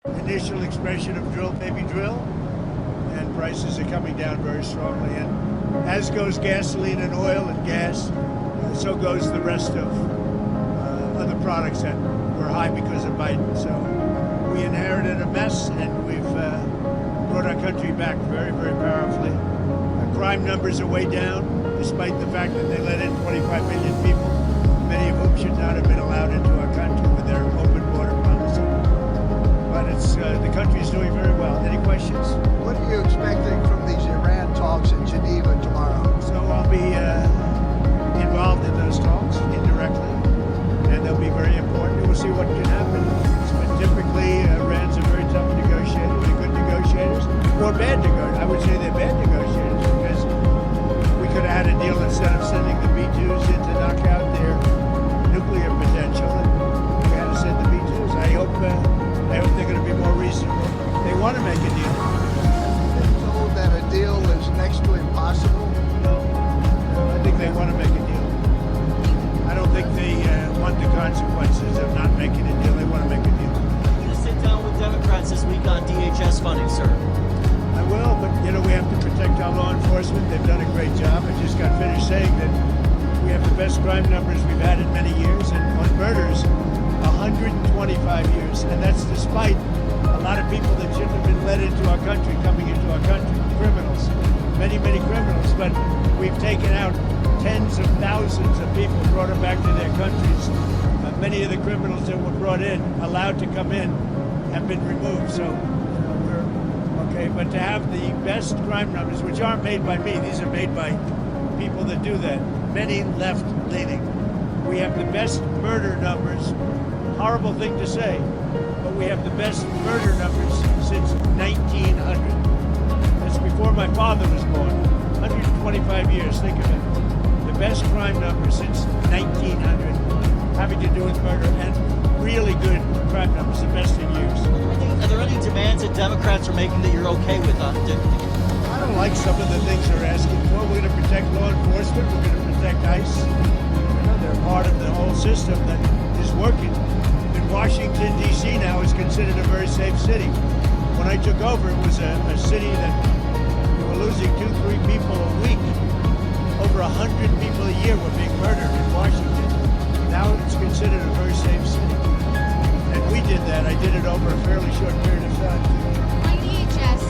Initial expression of drill, baby drill, and prices are coming down very strongly. And as goes gasoline and oil and gas, so goes the rest of other products that were high because of Biden. So we inherited a mess, and we've brought our country back very, very powerfully. Our crime numbers are way down, despite the fact that they let in 25 million people, many of whom should not have been allowed into our country with their open border policy. But it's the country is doing very well. Any questions? What are you expecting from these Iran talks in Geneva tomorrow? So I'll be involved in those talks indirectly, and they'll be very important. We'll see what can happen. But typically, Iran's a very tough negotiator. They're good negotiators, or bad negotiators. I would say they're bad negotiators because we could have had a deal instead of sending the B-2s in to knock out their nuclear potential, and we had to send the B-2s. I hope they're going to be more reasonable. They want to make a deal. They're told that a deal is next to impossible. No, I think they want to make a deal. I don't think they want the consequences of not making a deal. They want to make a deal. You're going to sit down with Democrats this week on DHS funding, sir. I will, but we have to protect our law enforcement. They've done a great job. I just got finished saying that we have the best crime numbers we've had in many years, and on murders, 125 years, and that's despite a lot of people that shouldn't have been let into our country coming into our country, criminals, many, many criminals, but we've taken out tens of thousands of people, brought them back to their countries. Many of the criminals that were brought in, allowed to come in, have been removed, so we're okay. But to have the best crime numbers, which aren't made by me, these are made by people that do that, many left-leaning. We have the best murder numbers. Horrible thing to say, but we have the best murder numbers since 1900. That's before my father was born. 125 years, think of it. The best crime numbers since 1900 having to do with murder, and really good crime numbers, the best in years. Are there any demands that Democrats are making that you're okay with? I don't like some of the things they're asking for. We're going to protect law enforcement. We're going to protect ICE. They're part of the whole system that is working. Washington, D.C. now is considered a very safe city. When I took over, it was a city that we were losing 2-3 people a week. Over 100 people a year were being murdered in Washington. Now it's considered a very safe city. And we did that. I did it over a fairly short period of time. On DHS,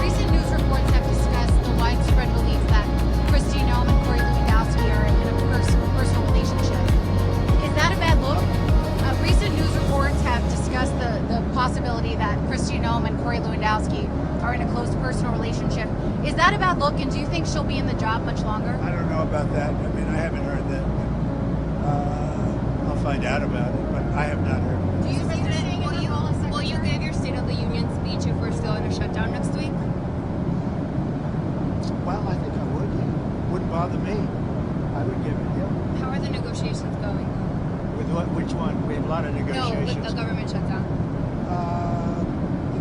recent news reports have discussed the widespread belief that Kristi Noem and Corey Lewandowski are in a personal relationship. Is that a bad look? Recent news reports have discussed the possibility that Kristi Noem and Corey Lewandowski are in a close personal relationship. Is that a bad look, and do you think she'll be in the job much longer? I don't know about that. I mean, I haven't heard that. But, I'll find out about it, but I have not heard it. Do you think that will you give your State of the Union speech if we're still in a shutdown next week? Well, I think I would, yeah. Wouldn't bother me. I would give it, yeah. How are the negotiations going? With what? Which one? We have a lot of No, negotiations. with the government shutdown.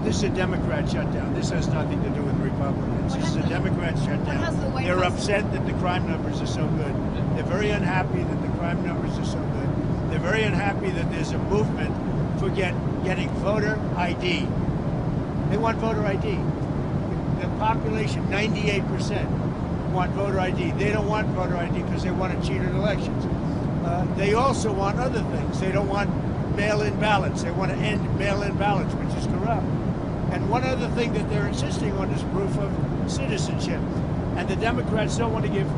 This is a Democrat shutdown. This has nothing to do with Republicans. This is a Democrat shutdown. They're upset that the crime numbers are so good. They're very unhappy that the crime numbers are so good. They're very unhappy that there's a movement for getting voter ID. They want voter ID. The population, 98%, want voter ID. They don't want voter ID because they want to cheat at elections. They also want other things. They don't want mail-in ballots. They want to end mail-in ballots, which is corrupt. And one other thing that they're insisting on is proof of citizenship. And the Democrats don't want to give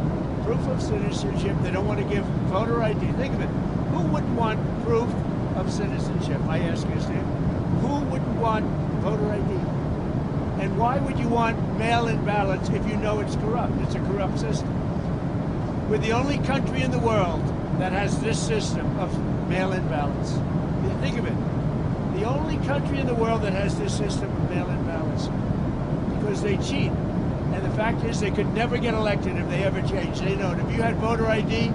proof of citizenship. They don't want to give voter ID. Think of it. Who wouldn't want proof of citizenship? I ask you, Steve. Who wouldn't want voter ID? And why would you want mail-in ballots if you know it's corrupt? It's a corrupt system. We're the only country in the world that has this system of mail-in ballots. Think of it. The only country in the world that has this system of mail-in ballots, because they cheat. And the fact is they could never get elected if they ever changed. They know it. If you had voter ID,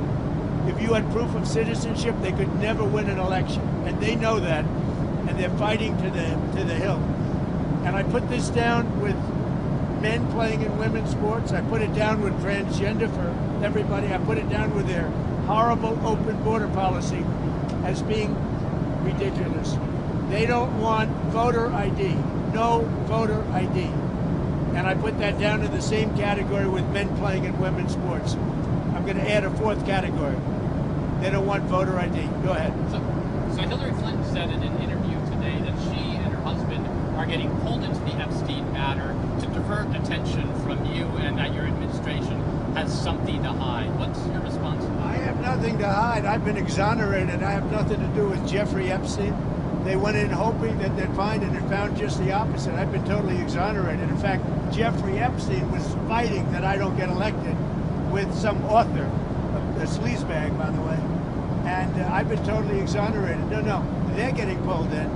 if you had proof of citizenship, they could never win an election. And they know that, and they're fighting to the hilt. And I put this down with men playing in women's sports. I put it down with transgender for everybody. I put it down with their horrible open border policy as being ridiculous. They don't want voter ID. No voter ID. And I put that down in the same category with men playing in women's sports. I'm going to add a fourth category. They don't want voter ID. Go ahead. So Hillary Clinton said in an interview today that she and her husband are getting pulled into the Epstein matter to divert attention from you and that your administration has something to hide. What's your response to that? I have nothing to hide. I've been exonerated. I have nothing to do with Jeffrey Epstein. They went in hoping that they'd find it and found just the opposite. I've been totally exonerated. In fact, Jeffrey Epstein was fighting that I don't get elected with some author, a sleazebag, by the way. And I've been totally exonerated. No, they're getting pulled in,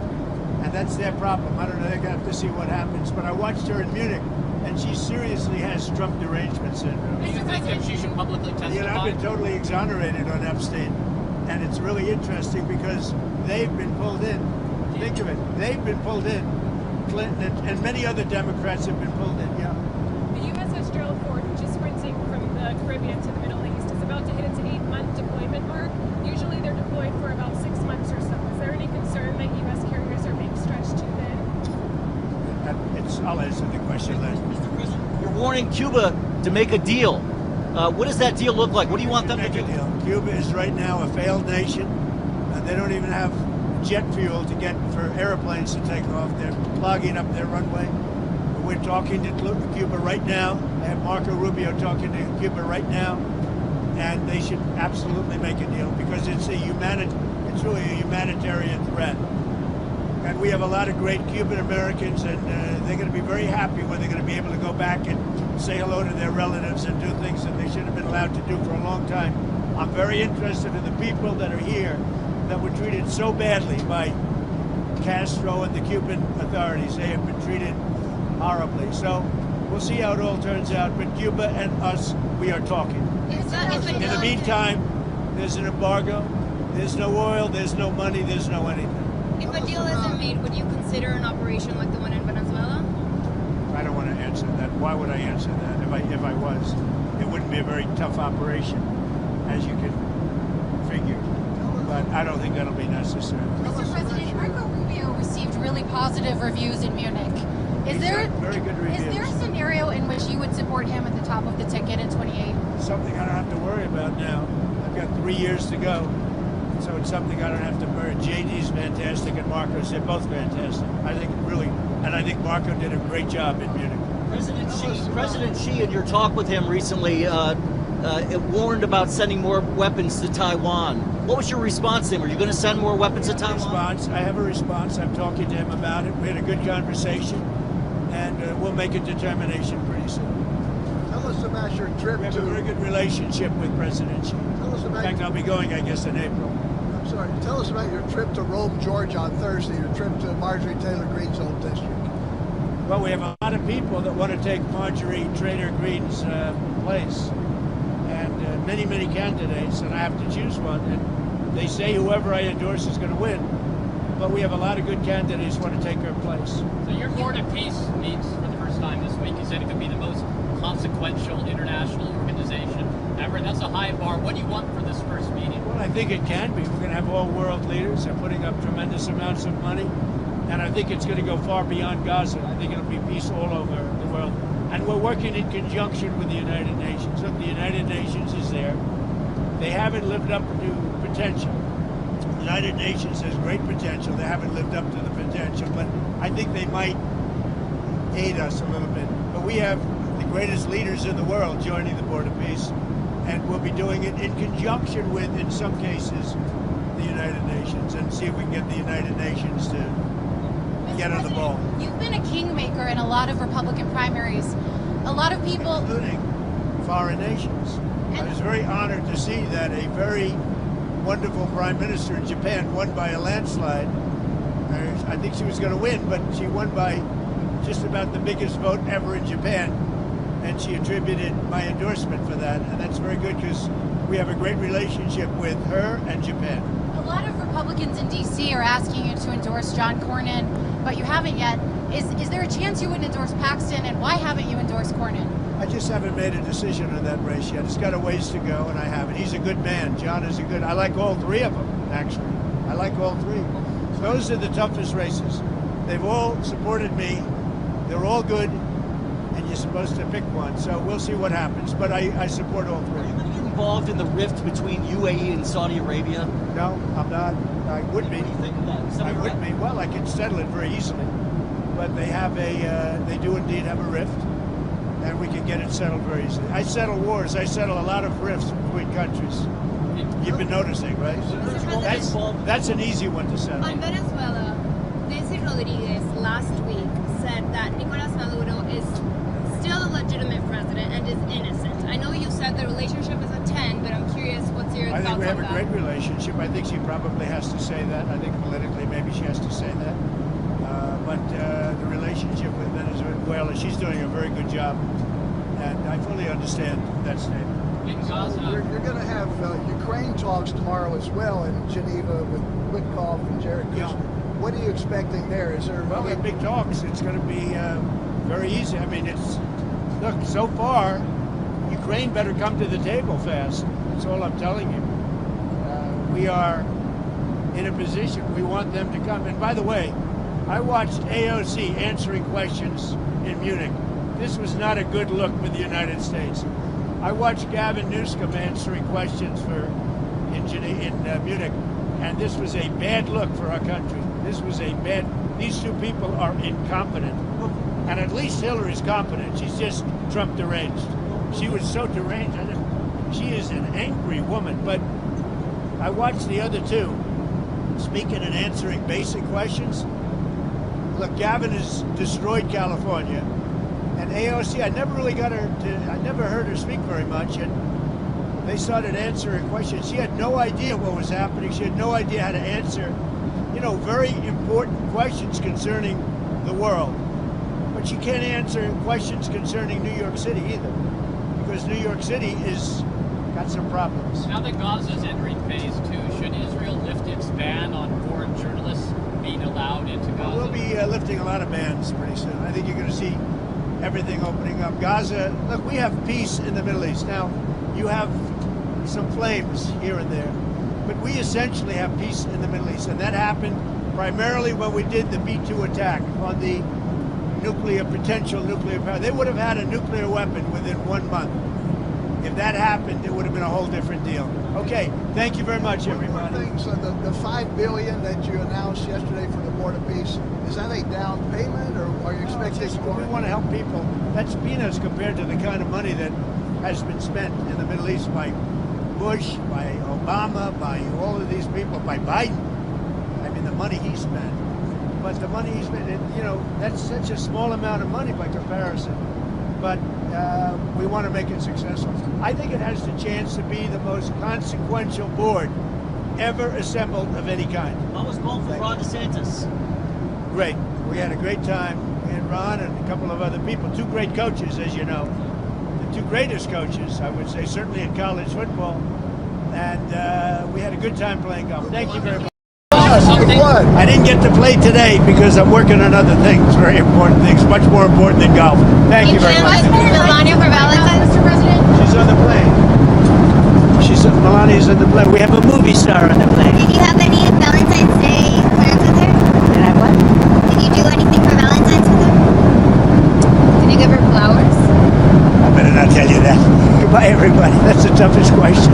and that's their problem. I don't know, they're going to have to see what happens. But I watched her in Munich, and she seriously has Trump derangement syndrome. Do you think that she should publicly testify? You know, I've been totally exonerated on Epstein, and it's really interesting because they've been pulled in. Think of it. They've been pulled in. Clinton and many other Democrats have been pulled in, yeah. The USS Gerald Ford, which is sprinting from the Caribbean to the Middle East, is about to hit its 8-month deployment mark. Usually they're deployed for about 6 months or so. Is there any concern that U.S. carriers are being stretched too thin? I'll answer the question later. Mr. President, you're warning Cuba to make a deal. What does that deal look like? What do you want them to Make do? a deal. Cuba is right now a failed nation. They don't even have jet fuel to get for airplanes to take off. They're clogging up their runway. We're talking to Cuba right now. I have Marco Rubio talking to Cuba right now, and they should absolutely make a deal because it's it's really a humanitarian threat. And we have a lot of great Cuban Americans, and they're going to be very happy when they're going to be able to go back and say hello to their relatives and do things that they should have been allowed to do for a long time. I'm very interested in the people that are here that were treated so badly by Castro and the Cuban authorities. They have been treated horribly. So we'll see how it all turns out. But Cuba and us, we are talking. In the meantime, there's an embargo. There's no oil, there's no money, there's no anything. If a deal isn't made, would you consider an operation like the one in Venezuela? I don't want to answer that. Why would I answer that? If I was, it wouldn't be a very tough operation, as you can figure. But I don't think that'll be necessary. Mr. President, Marco Rubio received really positive reviews in Munich. Is there very good reviews? Is there a scenario in which you would support him at the top of the ticket in 28? Something I don't have to worry about now. I've got 3 years to go, so it's something I don't have to worry. JD's fantastic, and Marco's, they're both fantastic. I think really, and I think Marco did a great job in Munich. President Xi, in your talk with him recently, it warned about sending more weapons to Taiwan. What was your response to him? Are you going to send more weapons to Taiwan? I have a response. I'm talking to him about it. We had a good conversation, and we'll make a determination pretty soon. Tell us about your trip We have to... a very good relationship with President Xi. Tell us In about... fact, I'll be going, I guess, in April. I'm sorry. Tell us about your trip to Rome, Georgia on Thursday, your trip to Marjorie Taylor Greene's old district. Well, we have a lot of people that want to take Marjorie Taylor Greene's place, and many, many candidates, and I have to choose one. And they say whoever I endorse is going to win, but we have a lot of good candidates who want to take her place. So your Board of Peace meets for the first time this week. You said it could be the most consequential international organization ever. That's a high bar. What do you want for this first meeting? Well, I think it can be. We're going to have all world leaders. They're putting up tremendous amounts of money, and I think it's going to go far beyond Gaza. I think it'll be peace all over the world. And we're working in conjunction with the United Nations. Look, the United Nations is there. They haven't lived up to potential. The United Nations has great potential. They haven't lived up to the potential, but I think they might aid us a little bit. But we have the greatest leaders in the world joining the Board of Peace, and we'll be doing it in conjunction with, in some cases, the United Nations, and see if we can get the United Nations to get on the ball. You've been a kingmaker in a lot of Republican primaries. A lot of people, Including foreign nations. I was very honored to see that a very wonderful prime minister in Japan won by a landslide. I think she was going to win, but she won by just about the biggest vote ever in Japan, and she attributed my endorsement for that, and that's very good because we have a great relationship with her and Japan. a lot of Republicans in D.C. are asking you to endorse John Cornyn, but you haven't yet. Is there a chance you would endorse Paxton, and why haven't you endorsed Cornyn? I just haven't made a decision on that race yet. It's got a ways to go, and I haven't. He's a good man. John is a good. I like all three of them, actually. I like all three. Those are the toughest races. They've all supported me. They're all good, and you're supposed to pick one. So we'll see what happens. But I support all three. Are you going to get involved in the rift between UAE and Saudi Arabia? No, I'm not. I would be. What do you think of that? I would be. Well, I could settle it very easily. But they have they do indeed have a rift, and we can get it settled very easily. I settle wars. I settle a lot of rifts between countries. You've been noticing, right? That's an easy one to settle. On Venezuela, Nancy Rodriguez last week said that Nicolas Maduro is still a legitimate president and is innocent. I know you said the relationship is a 10, but I'm curious what's your thoughts on that? I think we have a great relationship. I think she probably has to say that. I think politically maybe she has to say that. But the relationship with Venezuela, she's doing a very good job. And I fully understand that statement. You're going to have Ukraine talks tomorrow as well in Geneva with Witkoff and Jared Kushner. Yeah. What are you expecting there? Is there Well, with big talks, it's going to be very easy. I mean, look, so far, Ukraine better come to the table fast. That's all I'm telling you. We are in a position, we want them to come. And by the way, I watched AOC answering questions in Munich. This was not a good look for the United States. I watched Gavin Newsom answering questions in Munich, and this was a bad look for our country. These two people are incompetent. And at least Hillary's competent. She's just Trump deranged. She was so deranged. She is an angry woman. But I watched the other two speaking and answering basic questions. Look, Gavin has destroyed California. And AOC, I never heard her speak very much. And they started answering questions. She had no idea what was happening. She had no idea how to answer, very important questions concerning the world. But she can't answer questions concerning New York City either, because New York City is got some problems. Now that Gaza's entering phase 2, should Israel lift its ban on foreign journalists being allowed into Gaza? We'll be lifting a lot of bans pretty soon. I think you're going to see everything opening up. Gaza, look, we have peace in the Middle East. Now, you have some flames here and there, but we essentially have peace in the Middle East, and that happened primarily when we did the B-2 attack on the potential nuclear power. They would have had a nuclear weapon within 1 month. If that happened, it would have been a whole different deal. Okay, thank you very much, everybody. So the $5 billion that you announced yesterday for the Board of Peace, is that a down payment, or are you expecting more? We want to help people. That's peanuts compared to the kind of money that has been spent in the Middle East by Bush, by Obama, by all of these people, by Biden. I mean, the money he spent. But the money he spent, that's such a small amount of money by comparison. But we want to make it successful. I think it has the chance to be the most consequential board ever assembled of any kind. How was called for Ron DeSantis? Great. We had a great time. We had Ron and a couple of other people, two great coaches, as you know. The two greatest coaches, I would say, certainly in college football. And we had a good time playing golf. Thank you very much. I didn't get to play today because I'm working on other things, very important things, much more important than golf. Thank you very much. Melania for Valentine's, Mr. President? She's on the plane. Melania's on the plane. We have a movie star on the plane. Did you have any Valentine's Day plans with her? Did I what? Did you do anything for Valentine's with her? Did you give her flowers? I better not tell you that. Goodbye, everybody. That's the toughest question.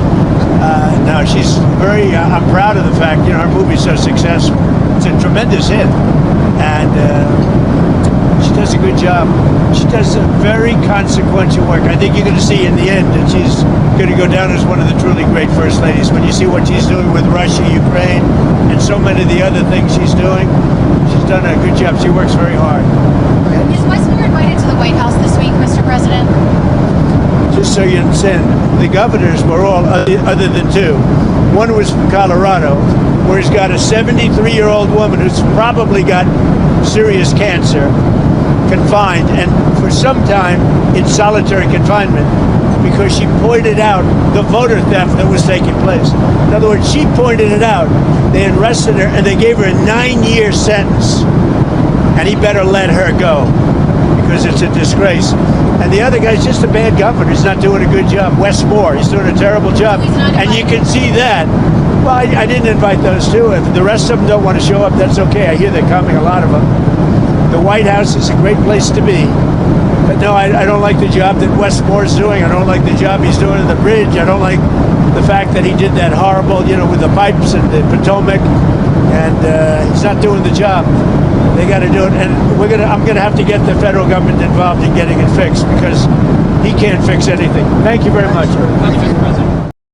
No, she's very, I'm proud of the fact, her movie's so successful. It's a tremendous hit. And she does a good job. She does a very consequential work. I think you're going to see in the end that she's going to go down as one of the truly great first ladies. When you see what she's doing with Russia, Ukraine, and so many of the other things she's doing, she's done a good job. She works very hard. Is Westmore invited to the White House this week, Mr. President? Just so you understand, the governors were all other than two. One was from Colorado, where he's got a 73-year-old woman who's probably got serious cancer, confined, and for some time in solitary confinement because she pointed out the voter theft that was taking place. In other words, she pointed it out. They arrested her and they gave her a 9-year sentence, and he better let her go because it's a disgrace. And the other guy's just a bad governor. He's not doing a good job. Wes Moore, he's doing a terrible job. And you can see that Well, I didn't invite those two. If the rest of them don't want to show up, that's okay. I hear they're coming, a lot of them. The White House is a great place to be. But no, I don't like the job that Westmore's doing. I don't like the job he's doing at the bridge. I don't like the fact that he did that horrible, with the pipes and the Potomac. And he's not doing the job. They got to do it. And I'm going to have to get the federal government involved in getting it fixed because he can't fix anything. Thank you very much. Mr. President.